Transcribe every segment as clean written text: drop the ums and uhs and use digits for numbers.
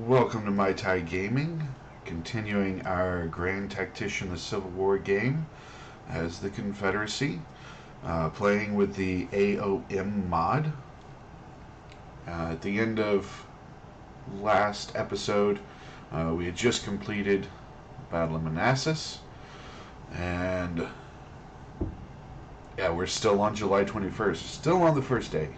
Welcome to My Thai Gaming, continuing our Grand Tactician the Civil War game as the Confederacy, playing with the AOM mod. At the end of last episode, we had just completed Battle of Manassas, and yeah, we're still on July 21st, still on the first day.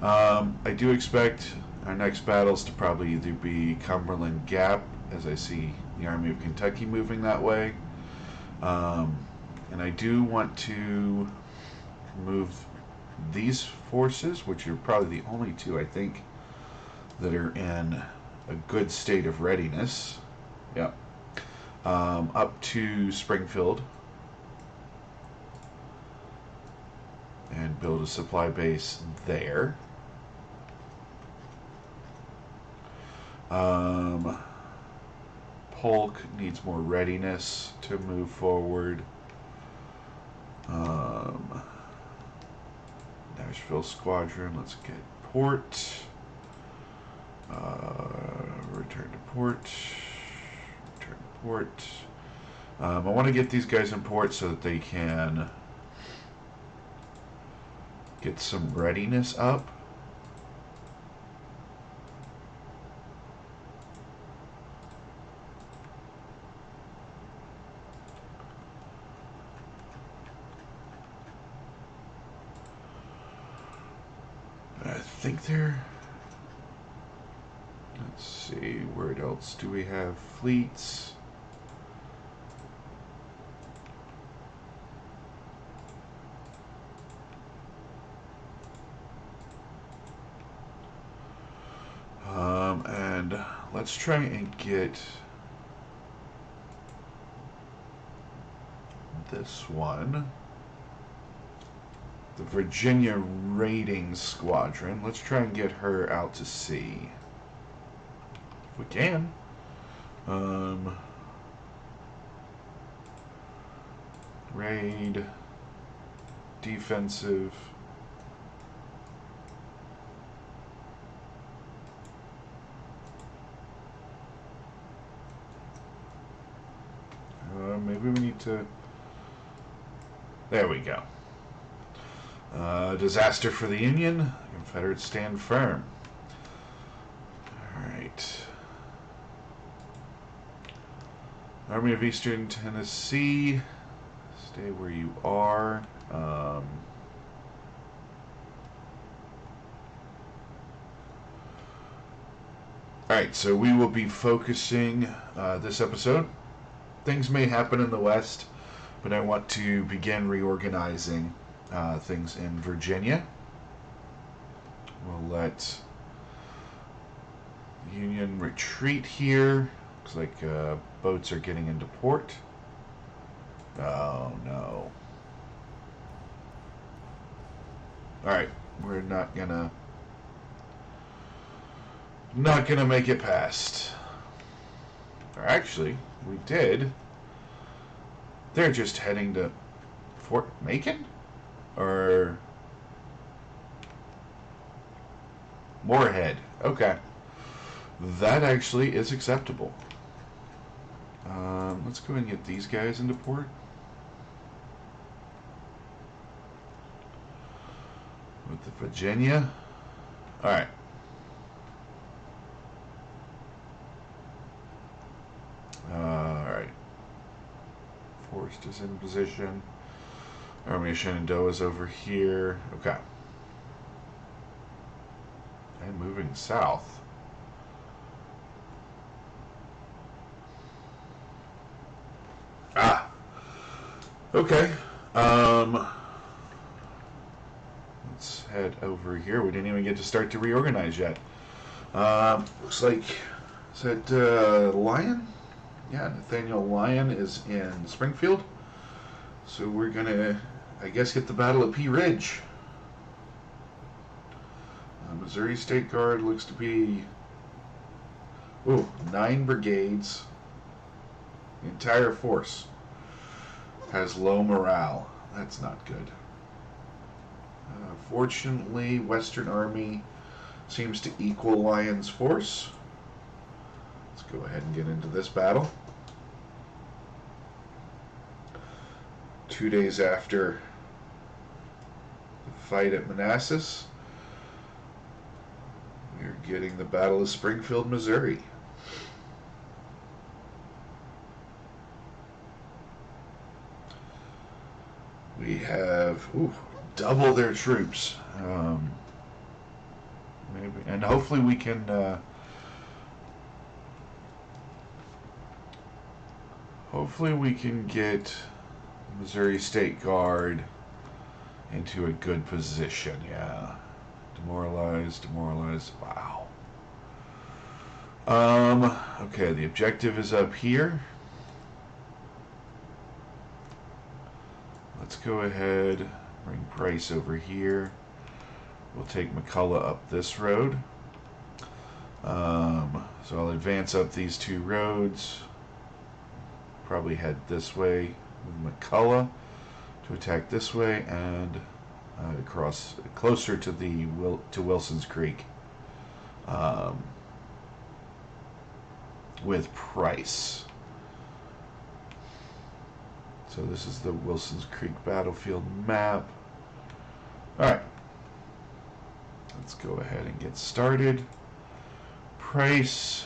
I do expect our next battles to probably either be Cumberland Gap, as I see the Army of Kentucky moving that way, and I do want to move these forces, which are probably the only two I think that are in a good state of readiness. Yep. Up to Springfield and build a supply base there. Polk needs more readiness to move forward. Nashville Squadron, let's get port. Return to port. Return to port. I want to get these guys in port so that they can get some readiness up. I think they're... Let's see, where else do we have fleets? And let's try and get this one. The Virginia Raiding Squadron. Let's try and get her out to sea. If we can. Raid. Defensive. Maybe we need to... There we go. Disaster for the Union. Confederates stand firm. Alright. Army of Eastern Tennessee. Stay where you are. Alright, so we will be focusing this episode. Things may happen in the West, but I want to begin reorganizing things in Virginia. We'll let the Union retreat here. Looks like boats are getting into port. Oh no. Alright, we're not gonna make it past. Or actually, we did. They're just heading to Fort Macon? Or Moorhead. Okay. That actually is acceptable. Let's go and get these guys into port. With the Virginia. Alright. Alright. Forrest is in position. Army of Shenandoah is over here. Okay. And moving south. Ah. Okay. Let's head over here. We didn't even get to start to reorganize yet. Looks like, is that Lyon? Yeah, Nathaniel Lyon is in Springfield. So we're gonna, I guess, get the Battle of Pea Ridge. Missouri State Guard looks to be 9 brigades. The entire force has low morale. That's not good. Fortunately, Western Army seems to equal Lion's force. Let's go ahead and get into this battle. 2 days after the fight at Manassas, we're getting the Battle of Springfield, Missouri. We have double their troops. Maybe, and hopefully we can. Hopefully we can get Missouri State Guard into a good position. Yeah, demoralized. Wow. Okay, the objective is up here. Let's go ahead, bring Price over here. We'll take McCullough up this road. So I'll advance up these 2 roads. Probably head this way with McCullough to attack this way, and across closer to the Wilson's Creek with Price. So this is the Wilson's Creek battlefield map. Alright. Let's go ahead and get started. Price,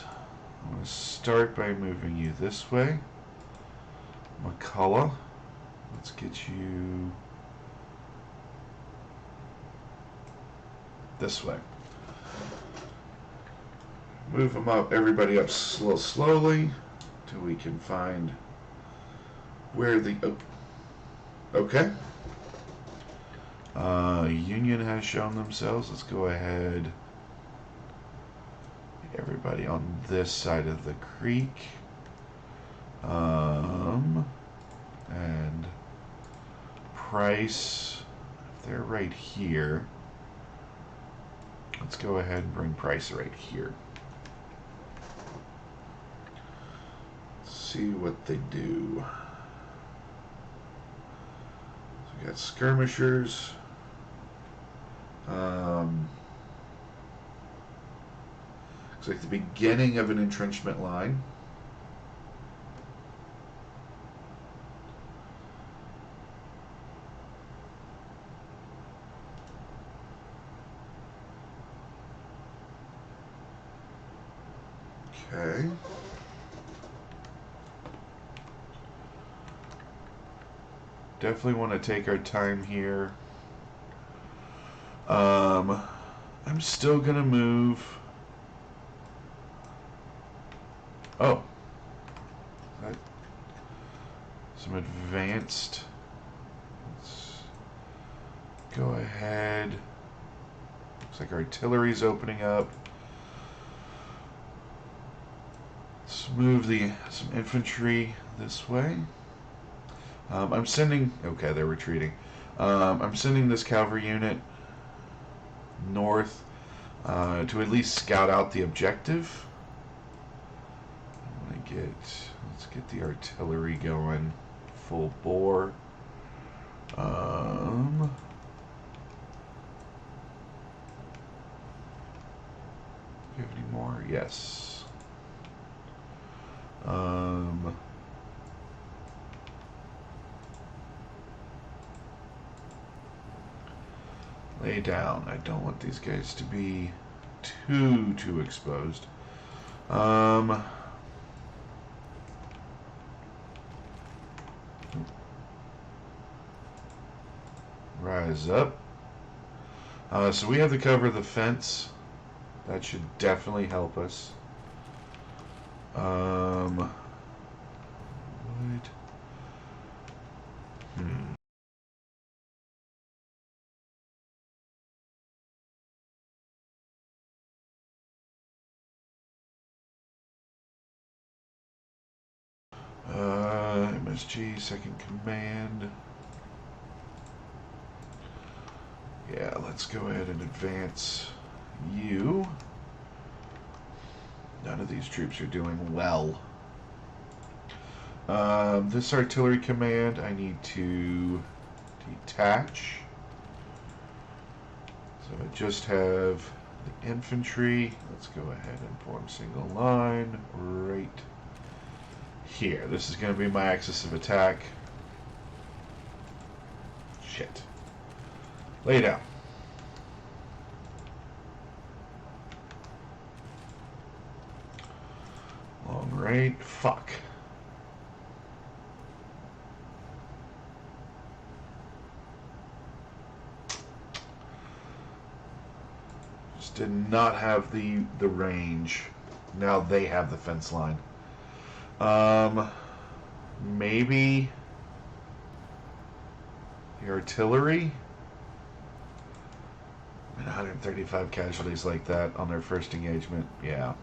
I'm going to start by moving you this way. McCullough, let's get you this way. Move them up, everybody up slowly till we can find where the okay. Union has shown themselves. Let's go ahead. Everybody on this side of the creek. And Price, if they're right here, let's go ahead and bring Price right here. Let's see what they do. We got skirmishers. Looks like the beginning of an entrenchment line. Okay. Definitely want to take our time here. I'm still gonna move. Oh, some advanced. Let's go ahead. Looks like artillery's opening up. Let's move some infantry this way. I'm sending. Okay, they're retreating. I'm sending this cavalry unit north to at least scout out the objective. Let's get the artillery going full bore. Do you have any more? Yes. Lay down. I don't want these guys to be too exposed. Rise up. So we have to cover the fence. That should definitely help us. MSG, second command. Yeah, let's go ahead and advance you. None of these troops are doing well. This artillery command, I need to detach. So I just have the infantry. Let's go ahead and form single line right here. This is going to be my axis of attack. Shit. Lay down. Long right. Fuck. Just did not have the range. Now they have the fence line. Maybe the artillery. 135 casualties like that on their first engagement. Yeah.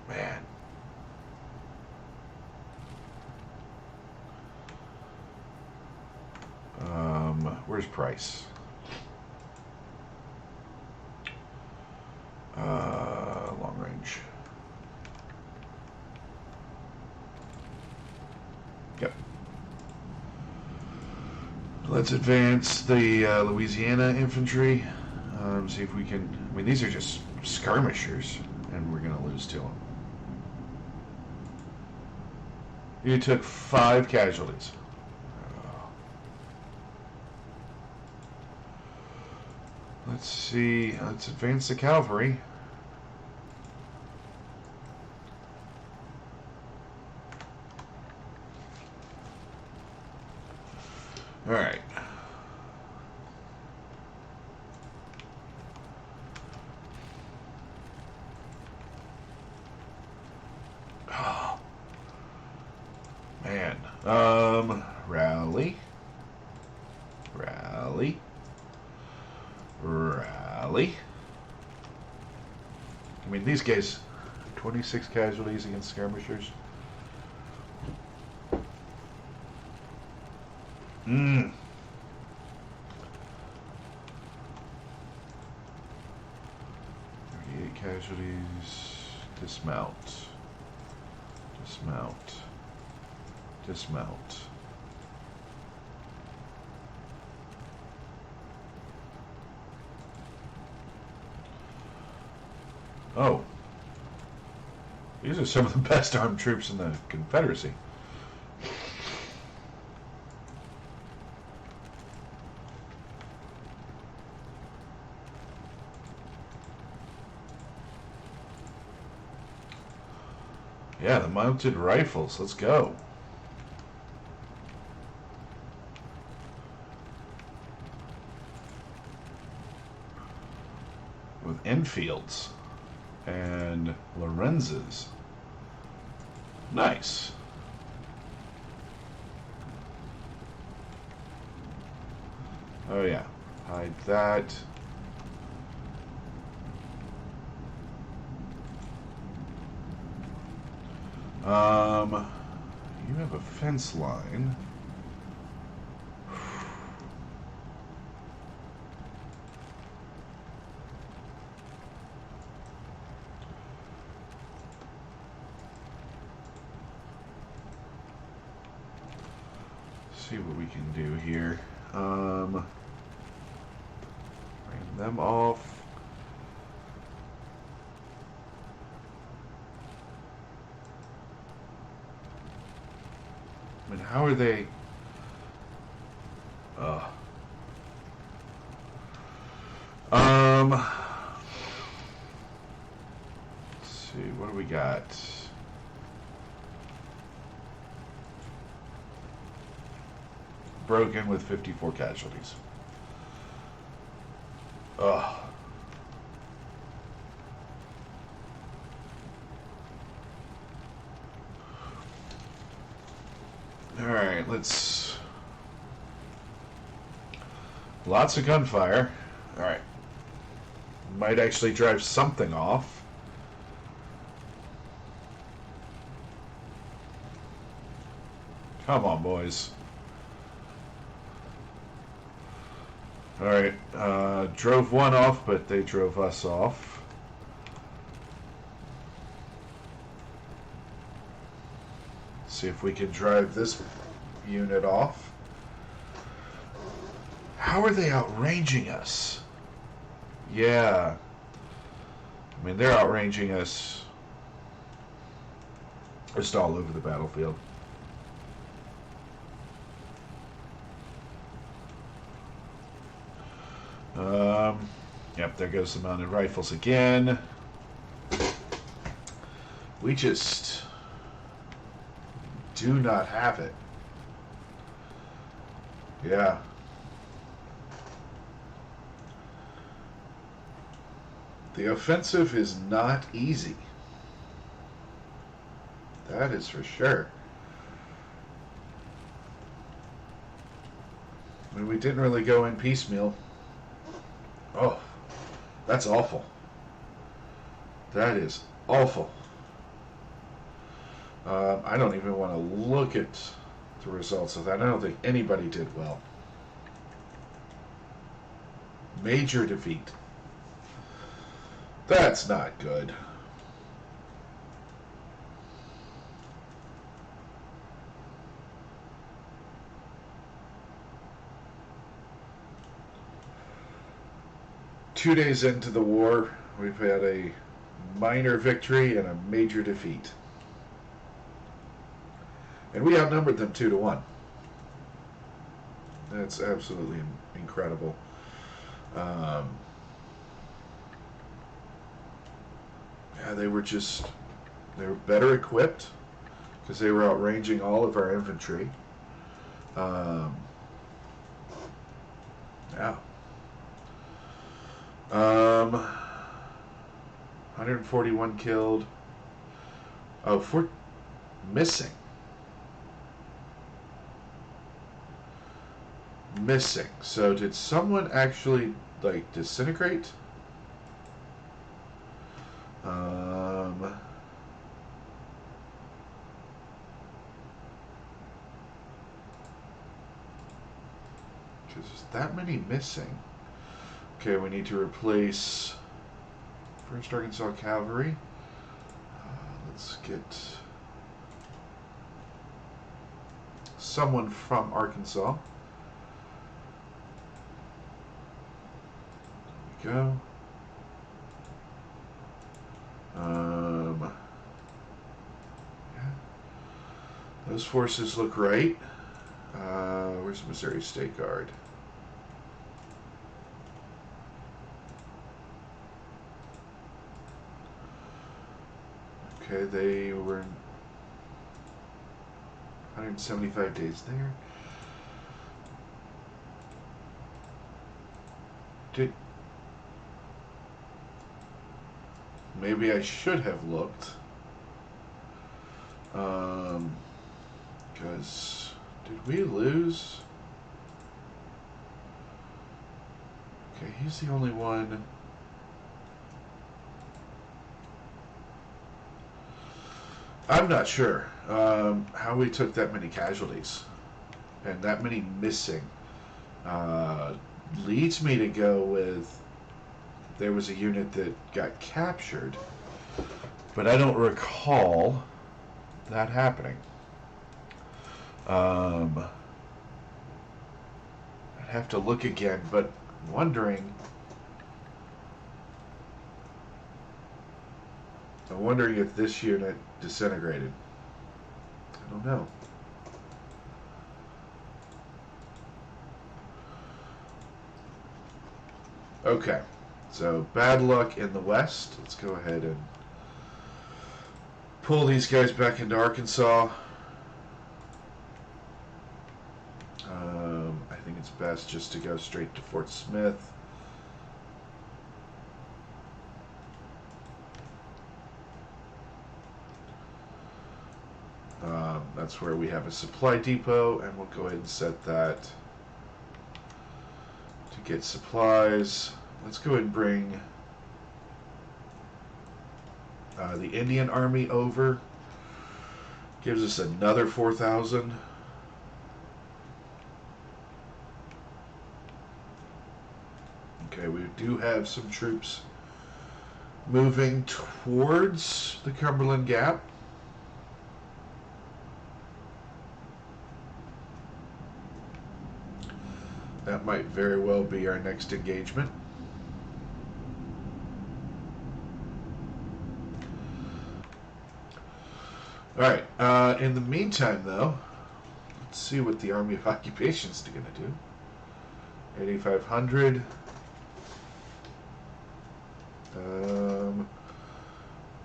Man. Where's Price? Long range. Yep. Let's advance the Louisiana infantry. See if we can. I mean, these are just skirmishers, and we're going to lose to them. You took 5 casualties. Let's see. Let's advance the cavalry. All right. Oh, man. Rally. Rally. Rally. I mean, these guys, 26 casualties against skirmishers. Hmm. 38 casualties. Dismount. Dismount. Dismount. Oh. These are some of the best armed troops in the Confederacy. Yeah, the mounted rifles. Let's go. With Enfields and Lorenzes. Nice. Oh yeah. Hide that. You have a fence line. See what we can do here. Bring them off. I mean, how are they? Let's see, what do we got? Broken with 54 casualties. Ugh. Alright, let's... Lots of gunfire. Alright. Might actually drive something off. Come on, boys. Alright, drove one off, but they drove us off. See if we can drive this unit off. How are they outranging us? Yeah. I mean, they're outranging us just all over the battlefield. Yep, there goes the mounted rifles again. We just do not have it. Yeah. The offensive is not easy. That is for sure. I mean, we didn't really go in piecemeal. Oh, that's awful. That is awful. I don't even want to look at the results of that. I don't think anybody did well. Major defeat. That's not good. Two days into the war, we've had a minor victory and a major defeat. And we outnumbered them 2-1. That's absolutely incredible. Yeah, they were better equipped because they were outranging all of our infantry. Yeah. 141 killed. Oh, 4 missing. Missing. So did someone actually like disintegrate? Just that many missing. Okay, we need to replace 1st Arkansas Cavalry. Let's get someone from Arkansas. There we go. Yeah. Those forces look right. Where's the Missouri State Guard? Okay, they were 175 days there. Maybe I should have looked. Because did we lose? Okay, he's the only one. I'm not sure how we took that many casualties and that many missing. Leads me to go with there was a unit that got captured, but I don't recall that happening. I'd have to look again, but I'm wondering if this unit disintegrated. I don't know. Okay, so bad luck in the west. Let's go ahead and pull these guys back into Arkansas. I think it's best just to go straight to Fort Smith. That's where we have a supply depot, and we'll go ahead and set that to get supplies. Let's go ahead and bring the Indian Army over. Gives us another 4,000. Okay, we do have some troops moving towards the Cumberland Gap. That might very well be our next engagement. Alright, in the meantime, though, let's see what the Army of Occupation is going to do. 8,500.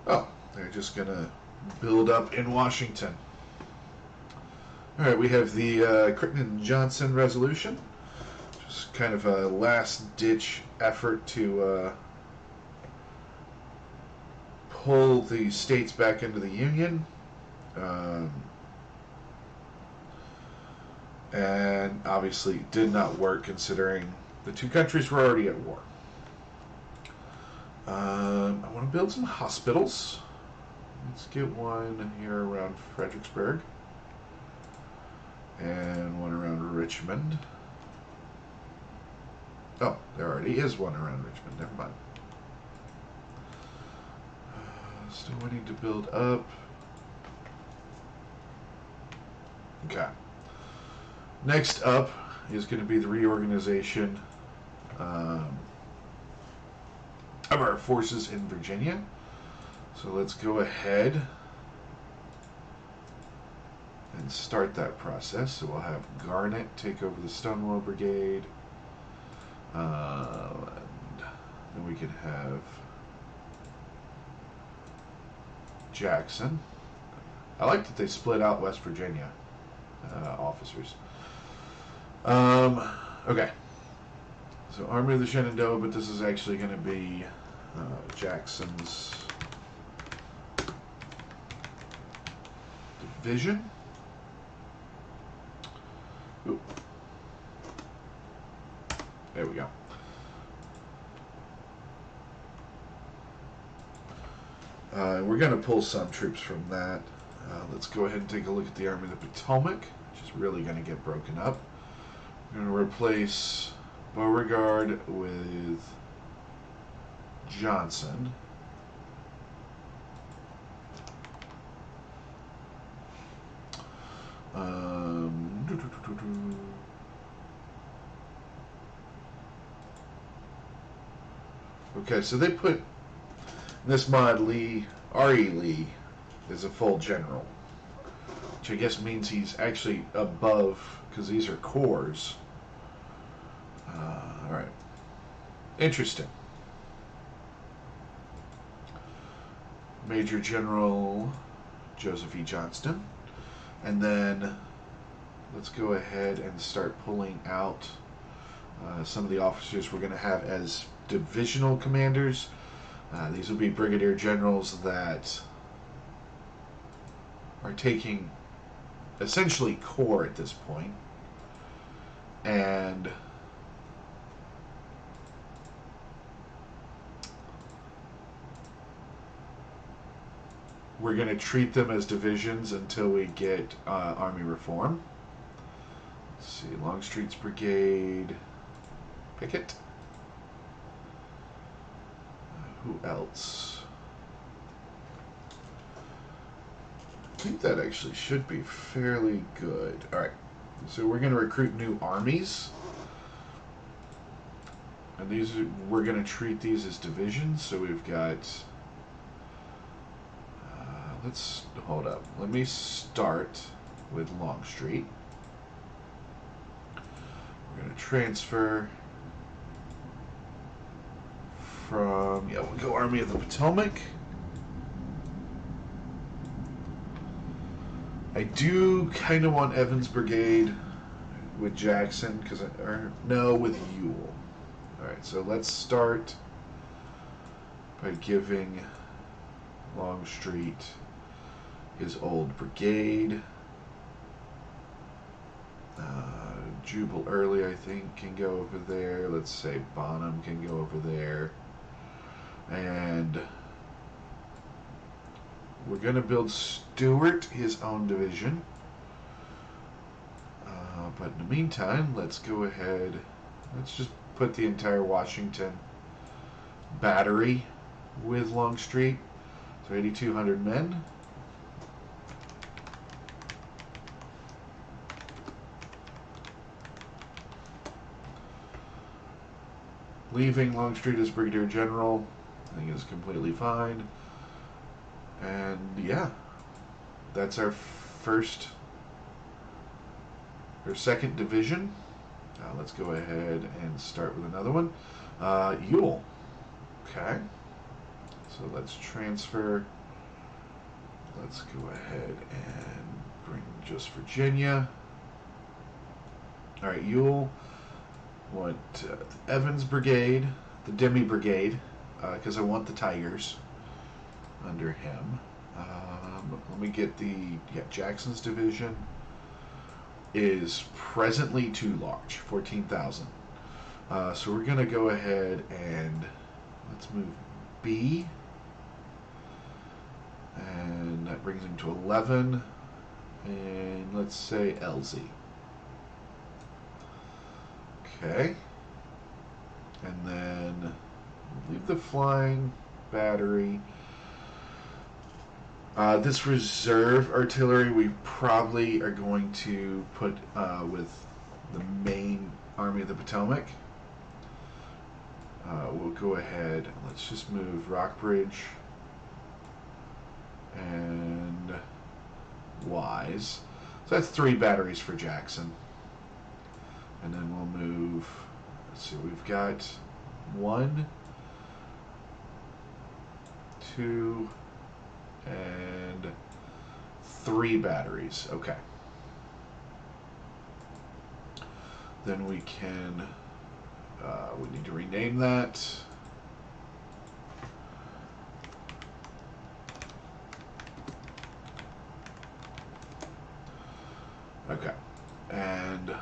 Oh, they're just going to build up in Washington. Alright, we have the Crittenden-Johnson resolution. Just kind of a last-ditch effort to pull the states back into the Union. And obviously did not work, considering the two countries were already at war. I want to build some hospitals. Let's get one here around Fredericksburg and one around Richmond. Oh, there already is one around Richmond. Never mind. Still waiting to build up. Okay. Next up is going to be the reorganization of our forces in Virginia. So let's go ahead and start that process. So we'll have Garnett take over the Stonewall Brigade. And then we can have Jackson. I like that they split out West Virginia officers. Okay. So Army of the Shenandoah, but this is actually going to be Jackson's division. Ooh. There we go. We're going to pull some troops from that. Let's go ahead and take a look at the Army of the Potomac, which is really going to get broken up. We're going to replace Beauregard with Johnson. Okay, so they put in this mod Lee, R.E. Lee, is a full general, which I guess means he's actually above, because these are corps. Alright. Interesting. Major General Joseph E. Johnston. And then let's go ahead and start pulling out some of the officers we're going to have as divisional commanders. These will be brigadier generals that are taking essentially corps at this point. And we're going to treat them as divisions until we get Army reform. Let's see, Longstreet's brigade, Pickett. Who else? I think that actually should be fairly good. Alright, so we're going to recruit new armies. And these are, we're going to treat these as divisions. So we've got... let's hold up. Let me start with Longstreet. We're going to transfer from, yeah, we'll go Army of the Potomac. I do kind of want Evans Brigade with Jackson, because no, with Ewell. Alright, so let's start by giving Longstreet his old brigade. Jubal Early, I think, can go over there. Let's say Bonham can go over there. And we're going to build Stewart his own division. But in the meantime, let's go ahead. Let's just put the entire Washington battery with Longstreet. So 8,200 men. Leaving Longstreet as Brigadier General, I think is completely fine. And yeah, that's our second division. Let's go ahead and start with another one. Ewell. Okay. So let's transfer. Let's go ahead and bring just Virginia. All right, Ewell. Want the Evans Brigade, the Demi Brigade, because I want the Tigers under him. Let me get Jackson's division is presently too large, 14,000. So we're going to go ahead and let's move B. And that brings him to 11. And let's say LZ. Okay. And then leave the flying battery. This reserve artillery we probably are going to put with the main Army of the Potomac. We'll go ahead and let's just move Rockbridge and Wise. So that's 3 batteries for Jackson. And then we'll move, let's see, we've got 1, 2, and 3 batteries. Okay. Then we can, we need to rename that. Okay. And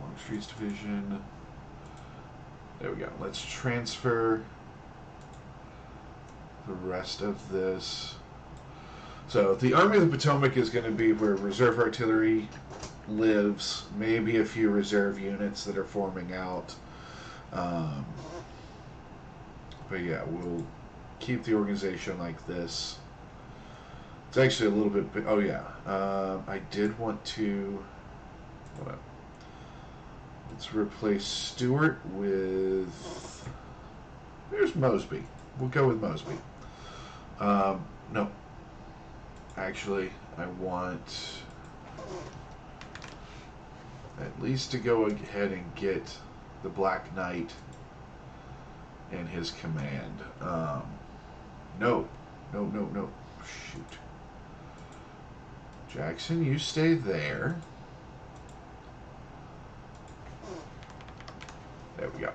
Longstreet's division. There we go. Let's transfer the rest of this. So the Army of the Potomac is going to be where reserve artillery lives, maybe a few reserve units that are forming out. But yeah, we'll keep the organization like this. It's actually a little bit. Oh yeah, I did want to. Hold on. Let's replace Stewart with. There's Mosby. We'll go with Mosby. No. Actually, I want at least to go ahead and get the Black Knight and his command. No. Shoot. Jackson, you stay there. There we go.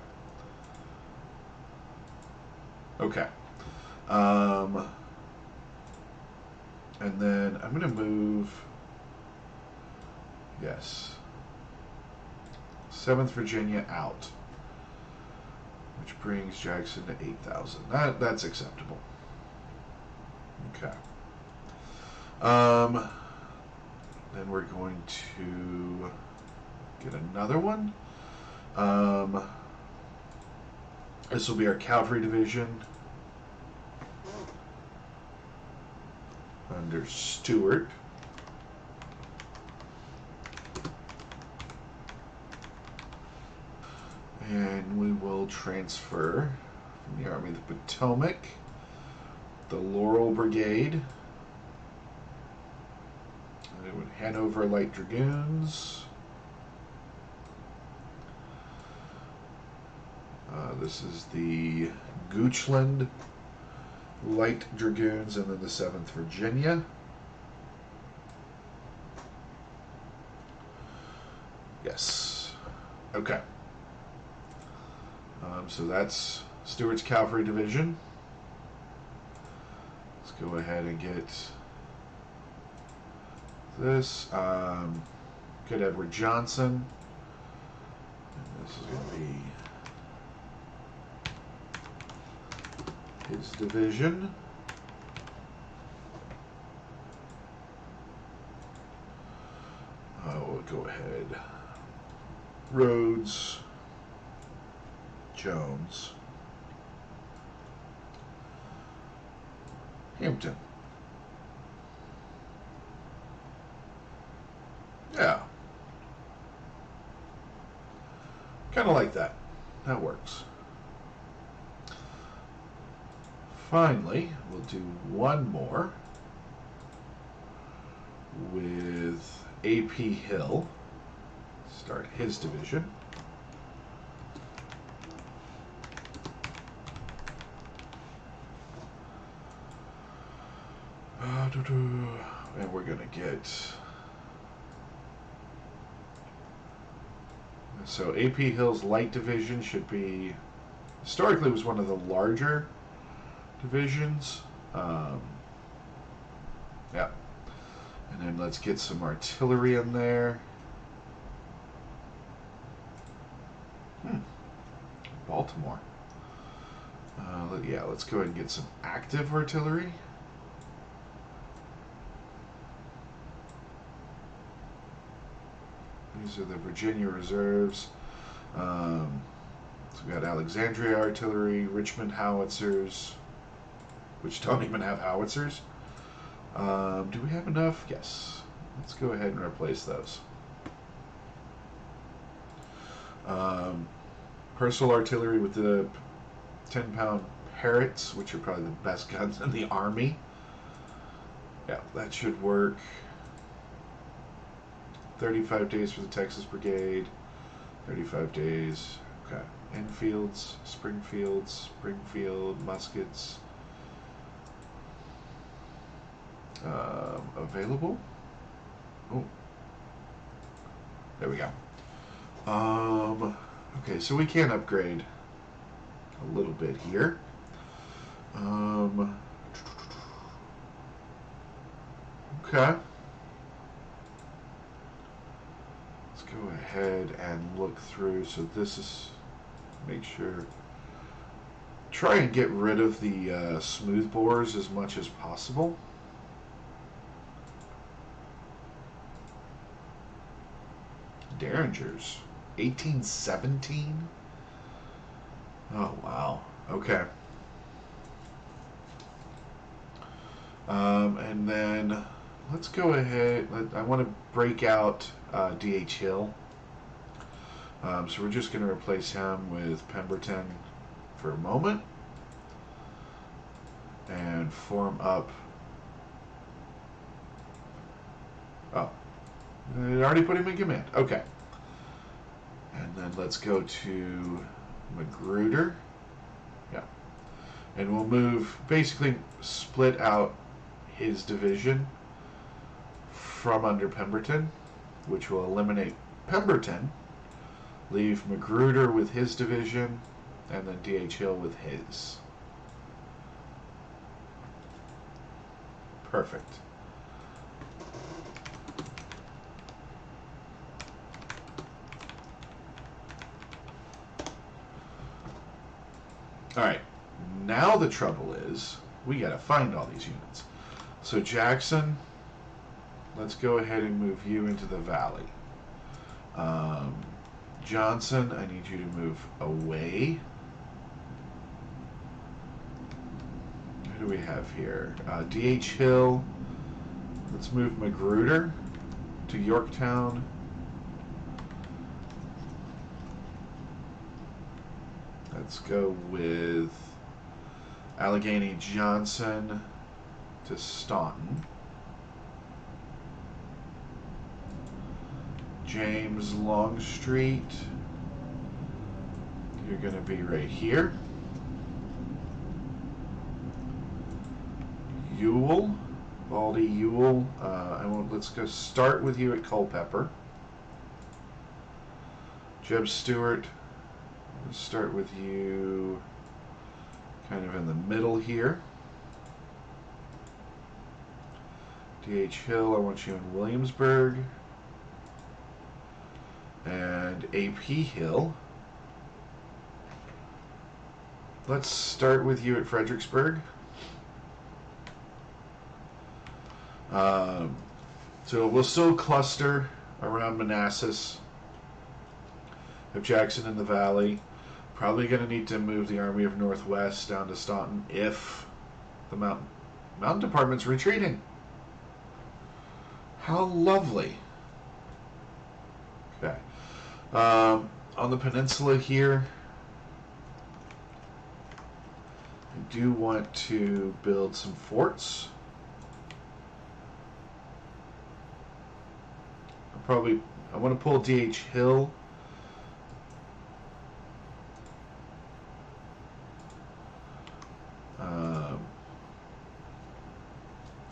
Okay. And then I'm going to move, yes, 7th Virginia out, which brings Jackson to 8,000. That's acceptable. Okay. Then we're going to get another one. This will be our cavalry division under Stewart. And we will transfer from the Army of the Potomac the Laurel Brigade, Hanover Light Dragoons. This is the Goochland Light Dragoons, and then the 7th Virginia. Yes. Okay. So that's Stewart's Cavalry Division. Let's go ahead and get this. Get Edward Johnson. And this is going to be his division. We'll go ahead. Rhodes, Jones, Hampton. Yeah. Kind of like that. That works. finally, we'll do one more with A.P. Hill. Start his division. And we're going to get... So A.P. Hill's light division should be... Historically, was one of the larger divisions. Yeah. And then let's get some artillery in there. Baltimore. Yeah, let's go ahead and get some active artillery. These are the Virginia reserves. So we got Alexandria artillery, Richmond howitzers, which don't even have howitzers. Do we have enough? Yes. Let's go ahead and replace those. Personal artillery with the 10-pound Parrots, which are probably the best guns in the Army. Yeah, that should work. 35 days for the Texas Brigade. 35 days. Okay. Enfields, Springfield, muskets. Available. Oh. There we go. Okay, so we can upgrade a little bit here. Okay. Let's go ahead and look through. So this is, make sure, try and get rid of the smoothbores as much as possible. Derringers, 1817. Oh wow. Okay. And then let's go ahead. I want to break out D.H. Hill. So we're just going to replace him with Pemberton for a moment and form up. Oh, it already put him in command. Okay. And then let's go to Magruder. Yeah. And we'll move, basically split out his division from under Pemberton, which will eliminate Pemberton, leave Magruder with his division, and then D.H. Hill with his. Perfect. Alright, now the trouble is, we gotta find all these units. So Jackson, let's go ahead and move you into the valley. Johnson, I need you to move away. Who do we have here? D.H. Hill, let's move Magruder to Yorktown. Let's go with Allegheny Johnson to Staunton. James Longstreet, you're going to be right here. Ewell, Baldy Ewell, let's go start with you at Culpeper. Jeb Stewart, let's start with you kind of in the middle here. D.H. Hill, I want you in Williamsburg. And A.P. Hill, let's start with you at Fredericksburg. So we'll still cluster around Manassas. Have Jackson in the valley. Probably going to need to move the Army of Northwest down to Staunton if the Mountain Department's retreating. How lovely. Okay. On the peninsula here, do want to build some forts. I want to pull D.H. Hill.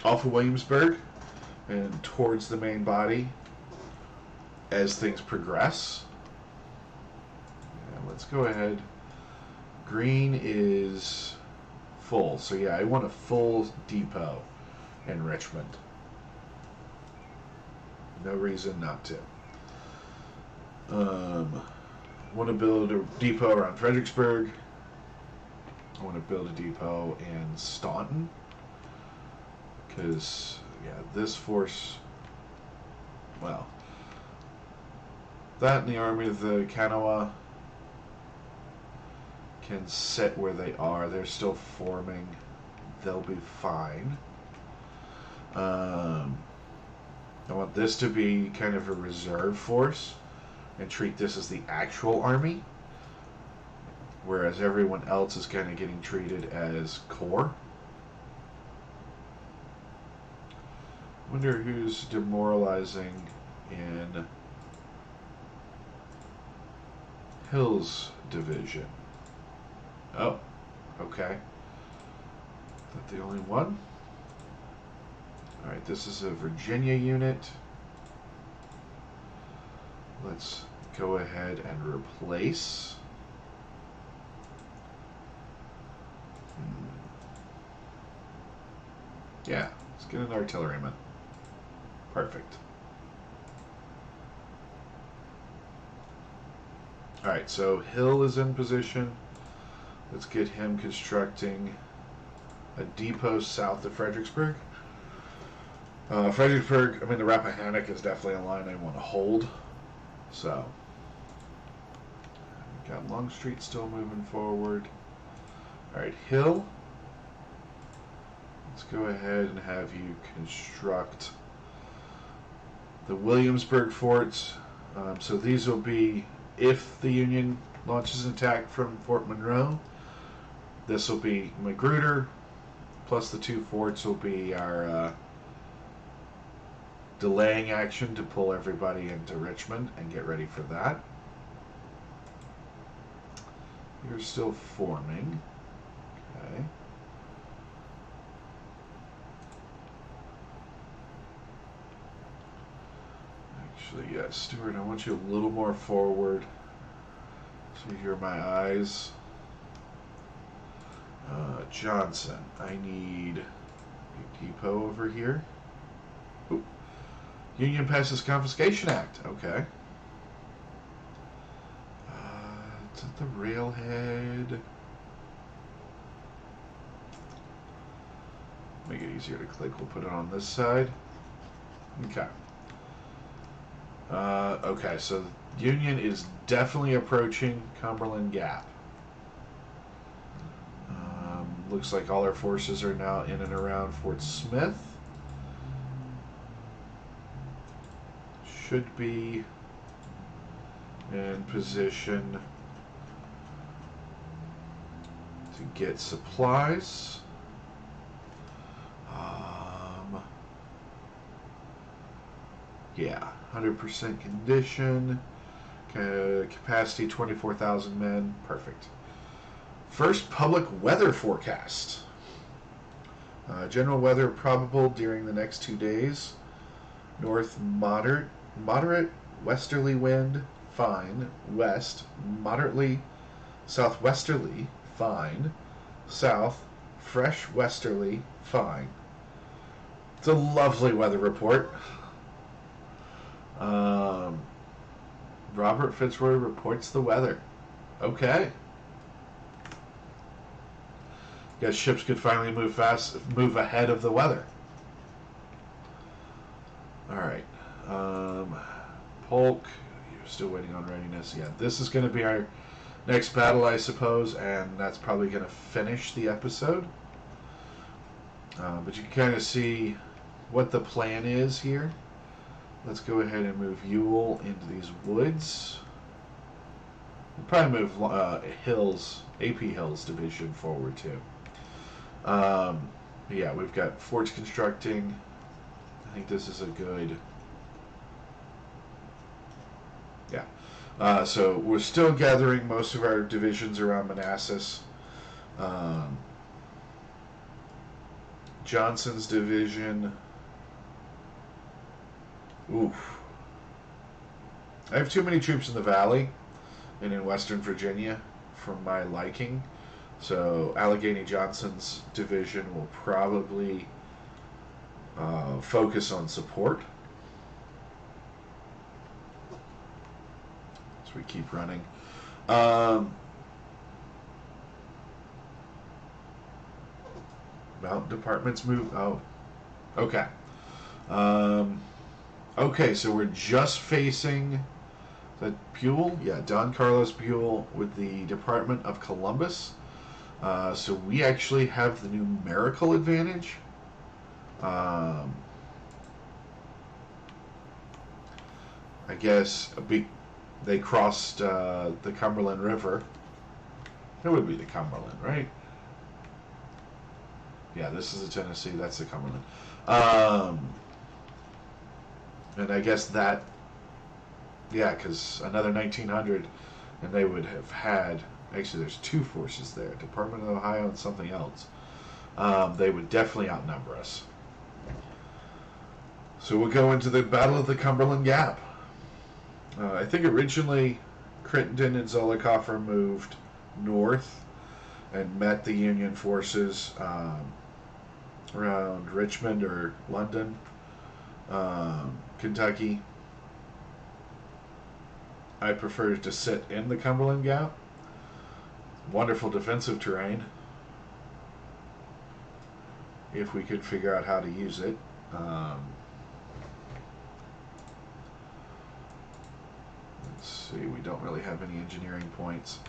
Off of Williamsburg and towards the main body as things progress. Yeah, let's go ahead. Green is full, so yeah, I want a full depot in Richmond. No reason not to. I want to build a depot around Fredericksburg. I want to build a depot in Staunton. Because, yeah, this force, well, that and the Army of the Kanawha can sit where they are. They're still forming. They'll be fine. I want this to be kind of a reserve force and treat this as the actual army, whereas everyone else is kind of getting treated as corps. Wonder who's demoralizing in Hill's division. Oh, okay. Is that the only one? Alright, this is a Virginia unit. Let's go ahead and replace. Yeah, let's get an artilleryman. Perfect. Alright, so Hill is in position. Let's get him constructing a depot south of Fredericksburg. Fredericksburg, I mean, the Rappahannock is definitely a line I want to hold. So, we've got Longstreet still moving forward. Alright, Hill. Let's go ahead and have you construct the Williamsburg forts. So these will be, if the Union launches an attack from Fort Monroe, this will be Magruder, plus the two forts will be our delaying action to pull everybody into Richmond and get ready for that. You're still forming. Okay. Actually, yeah, Stuart, I want you a little more forward so you hear my eyes. Johnson, I need a depot over here. Ooh. Union passes Confiscation Act. Okay. It's at the railhead. Make it easier to click. We'll put it on this side. Okay. Okay, so Union is definitely approaching Cumberland Gap. Looks like all our forces are now in and around Fort Smith. Should be in position to get supplies. Yeah, 100% condition. Capacity 24,000 men. Perfect. First public weather forecast. General weather probable during the next 2 days. North moderate westerly wind, fine. West moderately southwesterly, fine. South fresh westerly, fine. It's a lovely weather report. Robert Fitzroy reports the weather. Okay. Guess ships could finally move ahead of the weather. Alright. Polk, you're still waiting on readiness. Yeah, this is going to be our next battle, I suppose, and that's probably going to finish the episode. But you can kind of see what the plan is here. Let's go ahead and move Ewell into these woods. We'll probably move AP Hill's division forward too. Yeah, we've got forts constructing. I think this is a good. Yeah. So we're still gathering most of our divisions around Manassas. Um, Johnson's division. Oof. I have too many troops in the valley and in Western Virginia for my liking. So Allegheny Johnson's division will probably focus on support. So we keep running. Mountain departments move. Oh, okay. Okay, so we're just facing that Buell. Yeah, Don Carlos Buell with the Department of Columbus. So we actually have the numerical advantage. I guess they crossed the Cumberland River. It would be the Cumberland, right? Yeah, this is the Tennessee. That's the Cumberland. And I guess that, yeah, because another 1900, and they would have had. Actually, there's two forces there: Department of Ohio and something else. They would definitely outnumber us. So we'll go into the Battle of the Cumberland Gap. I think originally Crittenden and Zollicoffer moved north and met the Union forces around Richmond or London, Kentucky. I prefer to sit in the Cumberland Gap. Wonderful defensive terrain if we could figure out how to use it. Let's see, we don't really have any engineering points.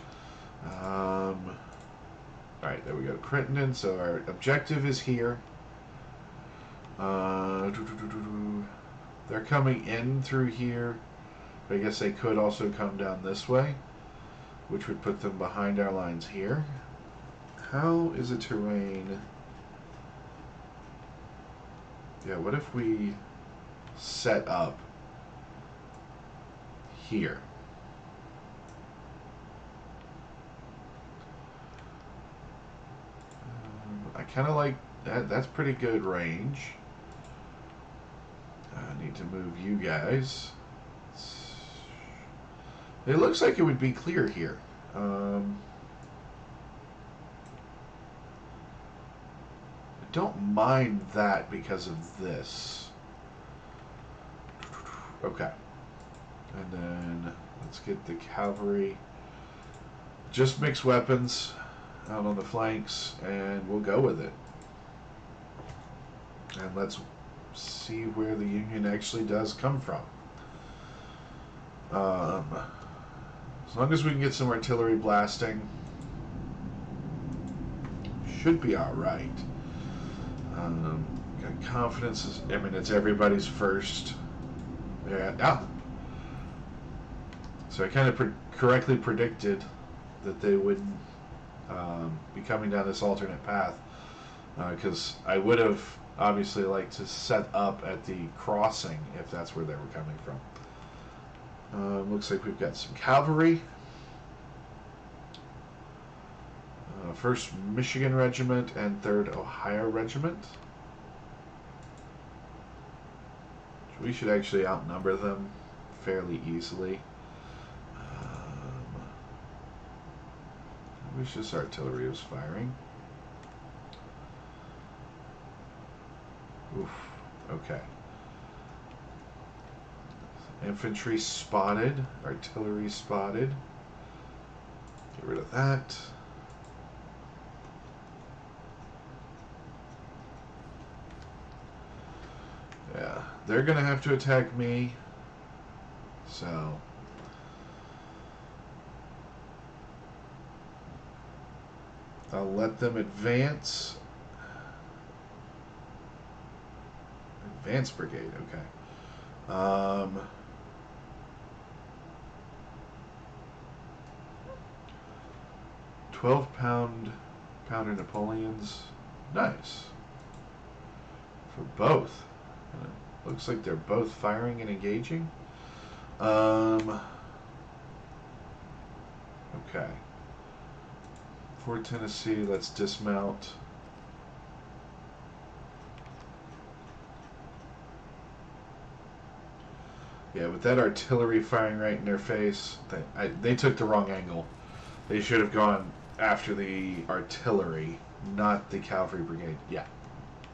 Alright, there we go. Crittenden, so our objective is here. They're coming in through here. But I guess they could also come down this way, which would put them behind our lines here. How is the terrain? Yeah, what if we set up here? I kind of like that. That's pretty good range. I need to move you guys. It looks like it would be clear here. I don't mind that because of this. Okay. And then let's get the cavalry. Just mix weapons out on the flanks, and we'll go with it. And let's see where the Union actually does come from. As long as we can get some artillery blasting, should be alright. Got confidence. I mean, it's everybody's first. Yeah. So I kind of correctly predicted that they would be coming down this alternate path, because I would have obviously liked to set up at the crossing if that's where they were coming from. Looks like we've got some cavalry. 1st Michigan Regiment and 3rd Ohio Regiment. We should actually outnumber them fairly easily. I wish this artillery was firing. Oof. Okay. Infantry spotted. Artillery spotted. Get rid of that. Yeah, they're going to have to attack me. So I'll let them advance. Advance brigade, okay. 12 pounder Napoleons. Nice. For both. And it looks like they're both firing and engaging. Okay. Fort Tennessee, let's dismount. Yeah, with that artillery firing right in their face, they took the wrong angle. They should have gone after the artillery, not the cavalry brigade. Yeah,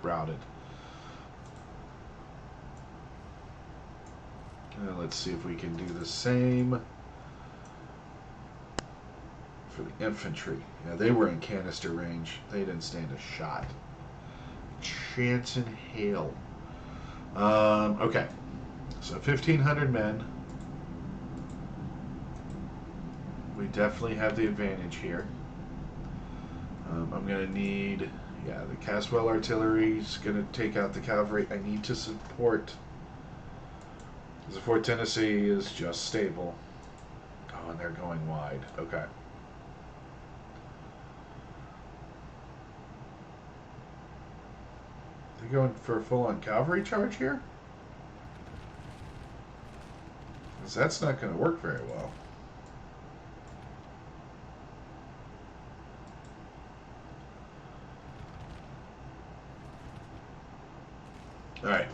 routed. Let's see if we can do the same for the infantry. Yeah, they were in canister range. They didn't stand a shot. Chance in hail. Okay. So 1,500 men. We definitely have the advantage here. I'm going to need, yeah, the Caswell artillery is going to take out the cavalry. I need to support. The Fort Tennessee is just stable. Oh, and they're going wide. Okay. They're going for a full-on cavalry charge here? Because that's not going to work very well. Alright.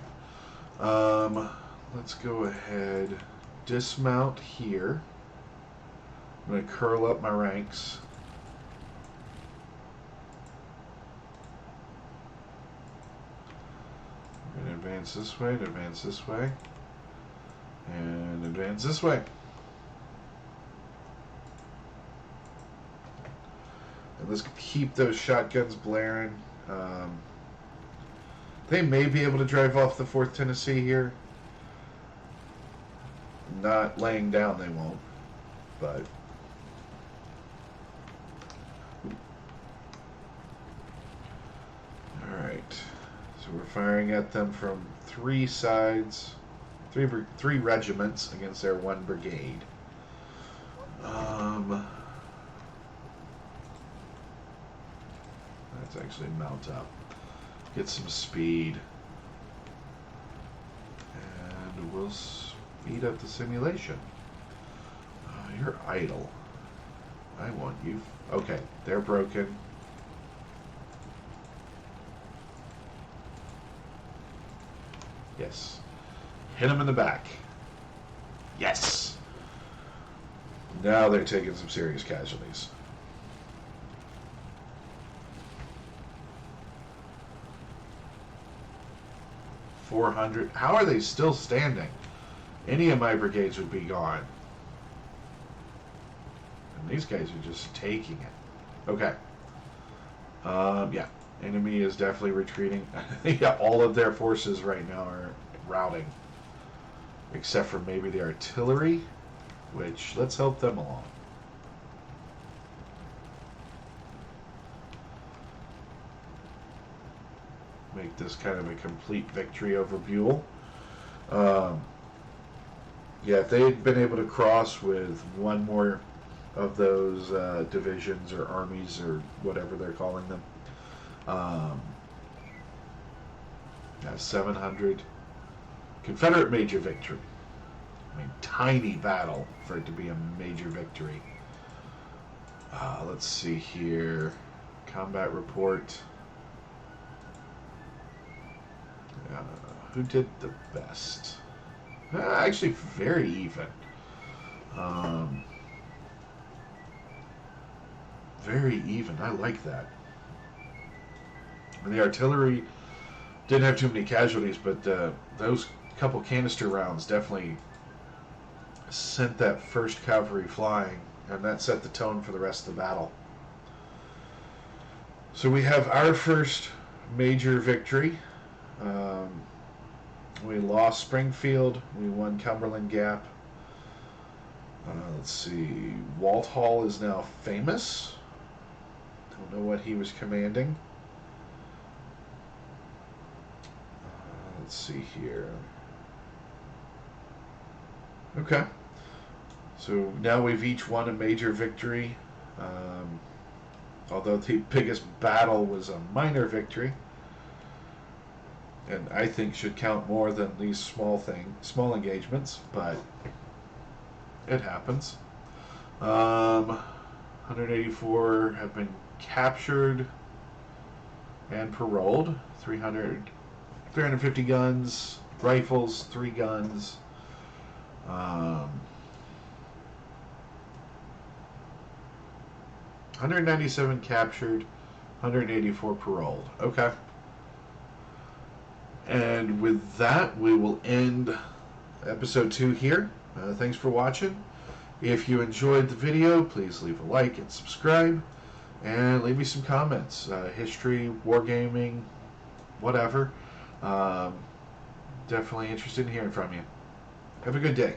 Let's go ahead. Dismount here. I'm going to curl up my ranks. I'm going to advance this way, and advance this way. And advance this way. And let's keep those shotguns blaring. They may be able to drive off the 4th Tennessee here. Not laying down, they won't. But alright. So we're firing at them from 3 sides. Three regiments against their 1 brigade. Let's actually mount up. Get some speed. And we'll speed up the simulation. You're idle. I want you. Okay, they're broken. Yes. Hit them in the back. Yes. Now they're taking some serious casualties. .400. How are they still standing? Any of my brigades would be gone. And these guys are just taking it. Okay. Yeah. Enemy is definitely retreating. Yeah, all of their forces right now are routing. Except for maybe the artillery, which, let's help them along. Make this kind of a complete victory over Buell. Yeah, if they had been able to cross with one more of those divisions or armies or whatever they're calling them, yeah, 700. Confederate major victory. I mean, tiny battle for it to be a major victory. Let's see here. Combat report. Who did the best? Actually, very even. Very even. I like that. And the artillery didn't have too many casualties, but those couple canister rounds definitely sent that first cavalry flying, and that set the tone for the rest of the battle. So we have our first major victory. We lost Springfield. We won Cumberland Gap. Let's see. Walthall is now famous. Don't know what he was commanding. Let's see here. Okay. So now we've each won a major victory. although the biggest battle was a minor victory, and I think should count more than these small engagements, but it happens. 184 have been captured and paroled. 350 guns, rifles, 3 guns. 197 captured, 184 paroled. Okay. And with that, we will end episode 2 here. Thanks for watching. If you enjoyed the video, please leave a like and subscribe. And leave me some comments. History, wargaming, whatever. Definitely interested in hearing from you. Have a good day.